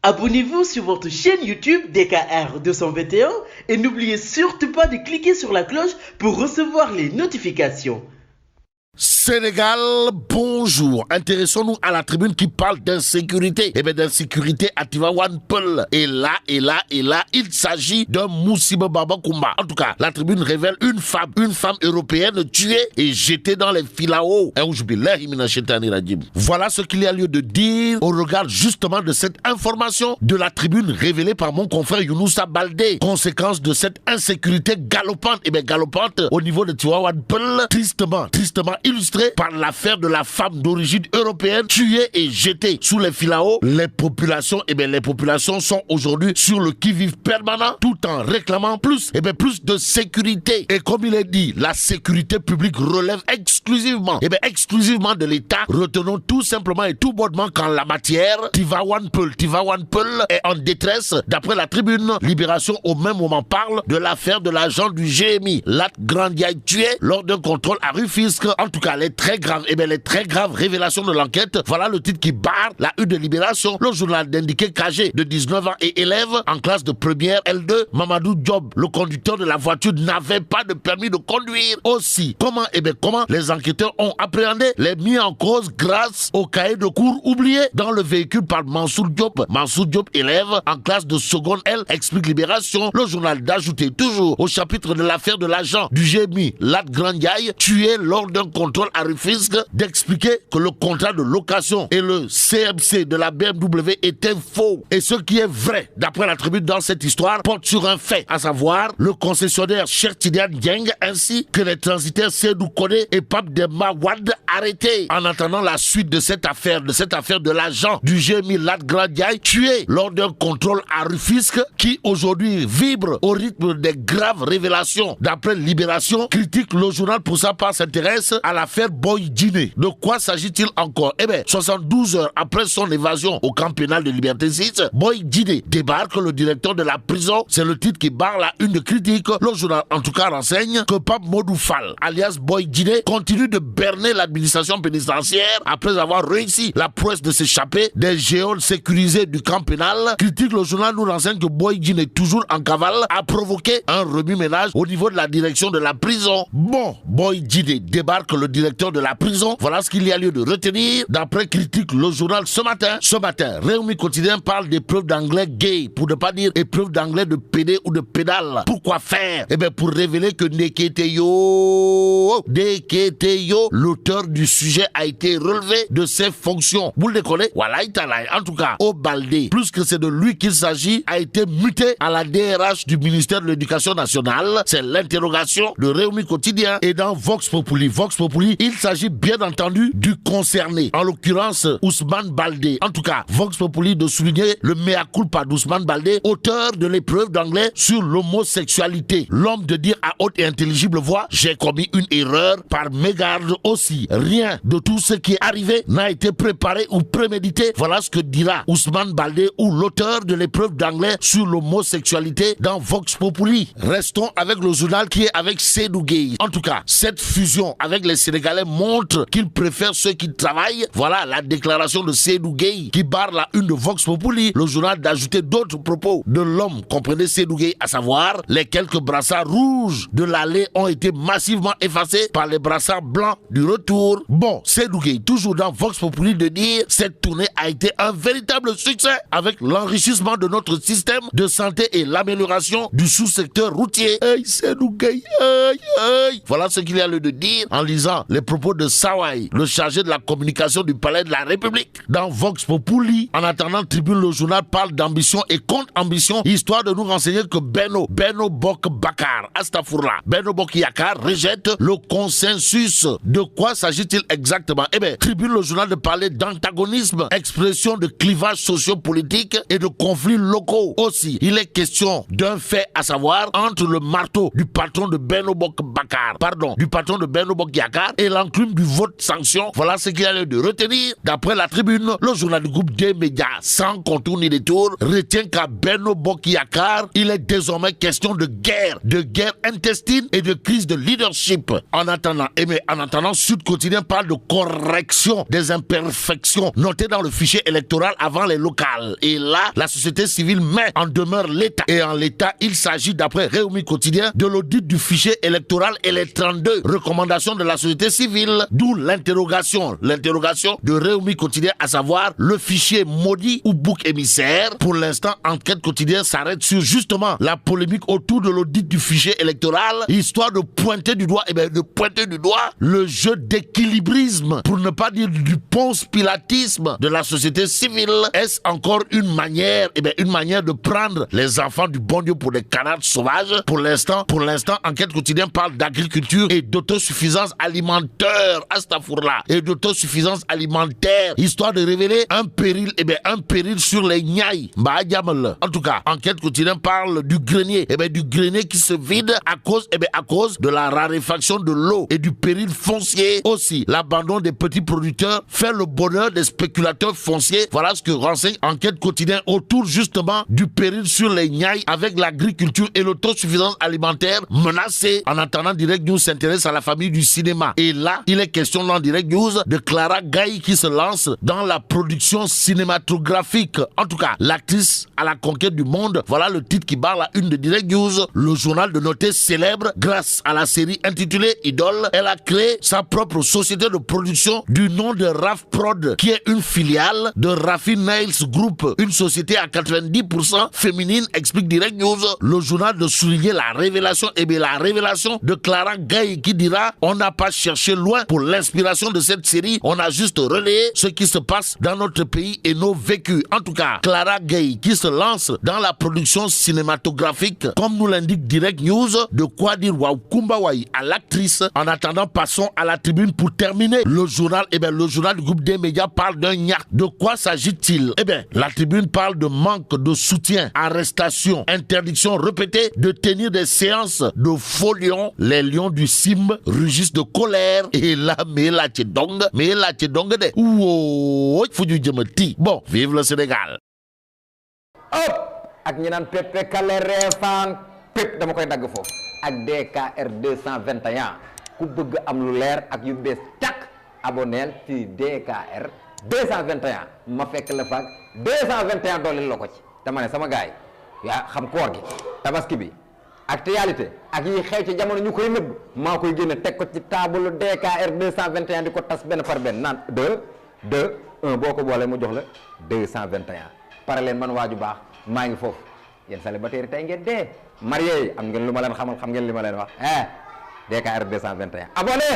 Abonnez-vous sur votre chaîne YouTube DKR 221 et n'oubliez surtout pas de cliquer sur la cloche pour recevoir les notifications. Sénégal, bonjour. Intéressons-nous à la tribune qui parle d'insécurité. Eh bien, d'insécurité à Tivaouane Peulh. Et là, il s'agit d'un Moussiba Baba Koumba. En tout cas, la tribune révèle une femme européenne tuée et jetée dans les filaos. Voilà ce qu'il y a lieu de dire au regard justement de cette information de la tribune révélée par mon confrère Younoussa Baldé. Conséquence de cette insécurité galopante, galopante au niveau de Tivaouane Peulh, tristement illustré par l'affaire de la femme d'origine européenne tuée et jetée sous les filaos. Les populations sont aujourd'hui sur le qui-vive permanent tout en réclamant plus de sécurité. Et comme il est dit, la sécurité publique relève exclusivement de l'État. Retenons tout simplement et tout bonnement qu'en la matière, Tivaouane Peulh est en détresse. D'après la tribune, Libération au même moment parle de l'affaire de l'agent du GMI, Lat Grandiaï, tué lors d'un contrôle à Rufisque. En tout cas, les très graves révélations de l'enquête. Voilà le titre qui barre la une de Libération. Le journal d'indiquer qu'âgé de 19 ans et élève en classe de première L2, Mamadou Diop, le conducteur de la voiture, n'avait pas de permis de conduire. Aussi, comment les enquêteurs ont appréhendé les mis en cause grâce au cahier de cours oublié dans le véhicule par Mansour Diop. Mansour Diop, élève en classe de seconde L, explique Libération. Le journal d'ajouter toujours au chapitre de l'affaire de l'agent du GMI, Lat Grandiaï, tué lors d'un contrôle à Rufisque, d'expliquer que le contrat de location et le CMC de la BMW étaient faux. Et ce qui est vrai, d'après la tribune dans cette histoire, porte sur un fait, à savoir le concessionnaire Cheikh Tidiane Dieng ainsi que les transitaires Seydou Kone et Pape Demba Wade arrêtés. En attendant la suite de cette affaire de l'agent du GMI Lat Grandiaï tué lors d'un contrôle à Rufisque qui aujourd'hui vibre au rythme des graves révélations. D'après Libération, critique le journal pour sa part s'intéresse à l'affaire Boy Djiné. De quoi s'agit-il encore? 72 heures après son évasion au camp pénal de Liberté 6, Boy Djiné débarque le directeur de la prison. C'est le titre qui barre la une de critique. Le journal en tout cas renseigne que Pape Modou Fall, alias Boy Djiné, continue de berner l'administration pénitentiaire après avoir réussi la prouesse de s'échapper des géoles sécurisées du camp pénal. Critique le journal nous renseigne que Boy Djiné, toujours en cavale, a provoqué un remue-ménage au niveau de la direction de la prison. Bon, Boy Djiné débarque le directeur de la prison. Voilà ce qu'il y a lieu de retenir. D'après critique le journal ce matin, Réumi Quotidien parle d'épreuves d'anglais gay, pour ne pas dire épreuve d'anglais de pédé ou de pédale. Pourquoi faire? Pour révéler que Neketeyo, l'auteur du sujet, a été relevé de ses fonctions. Vous le décollez? Voilà, en tout cas, au Baldé, plus que c'est de lui qu'il s'agit, a été muté à la DRH du ministère de l'Éducation nationale. C'est l'interrogation de Réumi Quotidien. Et dans Vox Populi, il s'agit bien entendu du concerné, en l'occurrence Ousmane Baldé. En tout cas, Vox Populi de souligner le mea culpa d'Ousmane Baldé, auteur de l'épreuve d'anglais sur l'homosexualité. L'homme de dire à haute et intelligible voix: j'ai commis une erreur par mégarde aussi. Rien de tout ce qui est arrivé n'a été préparé ou prémédité. Voilà ce que dira Ousmane Baldé, ou l'auteur de l'épreuve d'anglais sur l'homosexualité, dans Vox Populi. Restons avec le journal qui est avec Seydou Gueye. En tout cas, cette fusion avec les Sénégalais montre qu'ils préfèrent ceux qui travaillent. Voilà la déclaration de Seydou Gueye qui barre la une de Vox Populi. Le journal d'ajouter d'autres propos de l'homme, comprenez Seydou Gueye, à savoir les quelques brassards rouges de l'allée ont été massivement effacés par les brassards blancs du retour. Bon, Seydou Gueye, toujours dans Vox Populi, de dire cette tournée a été un véritable succès avec l'enrichissement de notre système de santé et l'amélioration du sous-secteur routier. Hey, Seydou Gueye, hey. Voilà ce qu'il y a lieu de dire en lisant les propos de Sawai, le chargé de la communication du Palais de la République. Dans Vox Populi, en attendant Tribune, le journal parle d'ambition et contre-ambition, histoire de nous renseigner que Benno Bok Bakar, Benno Bok Yakaar rejette le consensus. De quoi s'agit-il exactement? Tribune, le journal, de parler d'antagonisme, expression de clivage sociopolitique et de conflits locaux. Aussi, il est question d'un fait, à savoir entre le marteau du patron de Benno Bok Yakaar et l'enclume du vote sanction. Voilà ce qu'il a lieu de retenir. D'après la tribune, le journal du groupe des médias, sans contour ni détour, retient qu'à Benno Bokk Yakaar, il est désormais question de guerre intestine et de crise de leadership. En attendant, Sud Quotidien parle de correction des imperfections notées dans le fichier électoral avant les locales. Et là, la société civile met en demeure l'État. Et en l'État, il s'agit, d'après Rewmi Quotidien, de l'audit du fichier électoral et les 32 recommandations de la société civile. D'où l'interrogation de Rewmi Quotidien, à savoir le fichier maudit ou bouc émissaire. Pour l'instant, Enquête Quotidien s'arrête sur justement la polémique autour de l'audit du fichier électoral, histoire de pointer du doigt, le jeu d'équilibrisme, pour ne pas dire du ponce-pilatisme de la société civile. Est-ce encore une manière de prendre les enfants du bon Dieu pour des canards sauvages? Pour l'instant, Enquête Quotidien parle d'agriculture et d'autosuffisance alimentaire, histoire de révéler un péril sur les Niayes. En tout cas, Enquête Quotidien parle du grenier, qui se vide à cause de la raréfaction de l'eau et du péril foncier. Aussi, l'abandon des petits producteurs fait le bonheur des spéculateurs fonciers. Voilà ce que renseigne Enquête Quotidien autour justement du péril sur les Niayes, avec l'agriculture et l'autosuffisance alimentaire menacée. En attendant, Direct News s'intéresse à la famille du cinéma. Et là, il est question dans Direct News de Clara Gaye qui se lance dans la production cinématographique. En tout cas, l'actrice à la conquête du monde, voilà le titre qui barre la une de Direct News. Le journal de noter célèbre, grâce à la série intitulée Idole, elle a créé sa propre société de production du nom de RAF Prod, qui est une filiale de Rafi Nails Group, une société à 90% féminine, explique Direct News. Le journal de souligner la révélation de Clara Gaye qui dira: on n'a pas cherché loin pour l'inspiration de cette série, on a juste relayé ce qui se passe dans notre pays et nos vécus. En tout cas, Clara Gaye qui se lance dans la production cinématographique, comme nous l'indique Direct News. De quoi dire waouh kumbawai à l'actrice. En attendant, passons à la tribune pour terminer. Le journal du groupe des médias parle d'un ñac. De quoi s'agit-il? La tribune parle de manque de soutien, arrestation, interdiction répétée de tenir des séances de faux lions. Les lions du CIM rugissent de colère. Et là, mais là, tu dong de. Ouh, faut du jemati. Bon, vive le Sénégal. Hop! Ak ñi naan Pepe Kale Refane Pep dama koy dagg foofu ak DKR 221 ku bëgg am lu leer ak yu bees tàkk aboneel ci DKR 221 ma fekk la faak 221 dooleel la ko ci dama ne sama gaay yaa xam koor gi tabaski bi actualité ak yi xew ci jamono ñu koy nëbb maa koy génne teg ko ci table DKR 221 di ko tas benn par benn naan 1 boo ko boolee mu jox la 221 pare leen man waaju baax maa ngi foofu yéen célibataire tey ngeen dee marié yi am ngeen lu ma leen xamal xam ngeen li ma leen wax DKR 221 abonné